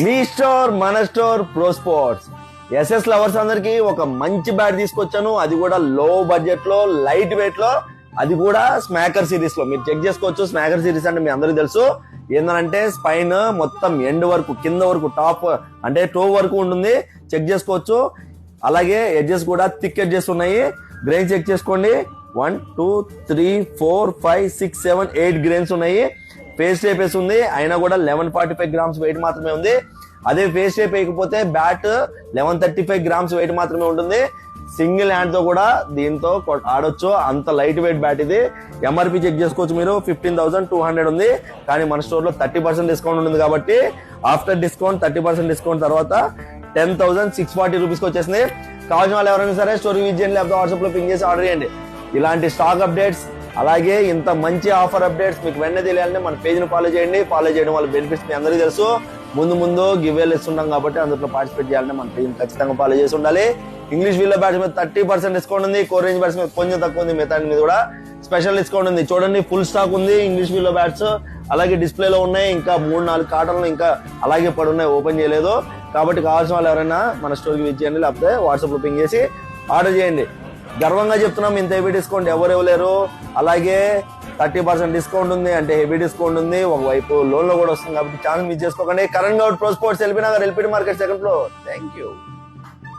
మీ store మన store pro sports. SS lovers అందరికి ఒక మంచి బ్యాట్ తీసుకొచ్చాను, అది కూడా లో బడ్జెట్ లో, లైట్ వెయిట్ లో, అది కూడా స్మాకర్ సిరీస్ లో. మీరు చెక్ చేసుకోవచ్చు. స్మాకర్ సిరీస్ అంటే మీ అందరికీ తెలుసు ఏంటంటే స్పైన్ మొత్తం ఎండ్ వరకు, కింద వరకు, టాప్ అంటే టో వరకు ఉంటుంది. చెక్ చేసుకోవచ్చు. అలాగే ఎడ్జెస్ కూడా థిక్ ఎడ్జెస్ ఉన్నాయి. గ్రెయిన్ చెక్ చేసుకోండి. 1 2 3 4 5 6 7 8 గ్రెయిన్స్ ఉన్నాయి. ఫేస్ టేప్ వేసి ఉంది, అయినా కూడా 1145 గ్రామ్స్ వెయిట్ మాత్రమే ఉంది. అదే ఫేస్ టేప్ వేయకపోతే బ్యాట్ 1135 గ్రామ్స్ వెయిట్ మాత్రమే ఉంటుంది. సింగిల్ హ్యాండ్ తో కూడా దీంతో ఆడొచ్చు, అంత లైట్ వెయిట్ బ్యాట్ ఇది. ఎంఆర్పి చెక్ చేసుకోవచ్చు మీరు. 15,200 ఉంది. కానీ మన స్టోర్ లో 30% డిస్కౌంట్ ఉంటుంది కాబట్టి ఆఫ్టర్ డిస్కౌంట్ 30% డిస్కౌంట్ తర్వాత 10,640 రూపీస్ వచ్చేసింది. కావాల్సిన వాళ్ళు ఎవరైనా సరే స్టోరీ విజిట్ చేయండి, లేకపోతే వాట్సాప్ లో పింగ్ చేసి ఆర్డర్ చేయండి. ఇలాంటి స్టాక్ అప్డేట్స్ అలాగే ఇంత మంచి ఆఫర్ అప్డేట్స్ మీకు వెంటనే తెలియాలంటే మన పేజ్ ని ఫాలో చేయండి. ఫాలో చేయడం వల్ల బెనిఫిట్స్ మీ అందరికీ తెలుసు. ముందు గివ్వేలు ఇస్తుంటాం కాబట్టి అందులో పార్టిసిపేట్ చేయాలంటే మన పేజ్ ఖచ్చితంగా ఫాలో చేసి ఉండాలి. ఇంగ్లీష్ వీళ్ళ బ్యాట్స్ మీద 30% డిస్కౌంట్ ఉంది. కోర్ రేంజ్ బ్యాట్స్ మీద కొంచెం తక్కువ ఉంది. మిగతా మీద కూడా స్పెషల్ డిస్కౌంట్ ఉంది. చూడండి, ఫుల్ స్టాక్ ఉంది ఇంగ్లీష్ వీళ్ళ బ్యాట్స్. అలాగే డిస్ప్లేలో ఉన్నాయి. ఇంకా 3-4 కార్టన్లు ఇంకా అలాగే పడి ఉన్నాయి, ఓపెన్ చేయలేదు. కాబట్టి కావాల్సిన వాళ్ళు ఎవరైనా మన స్టోర్కి విజిట్ చేయండి, లేకపోతే వాట్సాప్ లో పింగ్ చేసి ఆర్డర్ చేయండి. గర్వంగా చెప్తున్నాం, ఇంత హెవీ డిస్కౌంట్ ఎవరు ఇవ్వలేరు. అలాగే 30% డిస్కౌంట్ ఉంది అంటే హెవీ డిస్కౌంట్ ఉంది. ఒకవైపు లోన్ లో కూడా వస్తుంది. కాబట్టి ఛానల్ మిస్ చేసుకోకండి. Karan Goud pro sports, LB Nagar, LPD market, second floor. Thank you.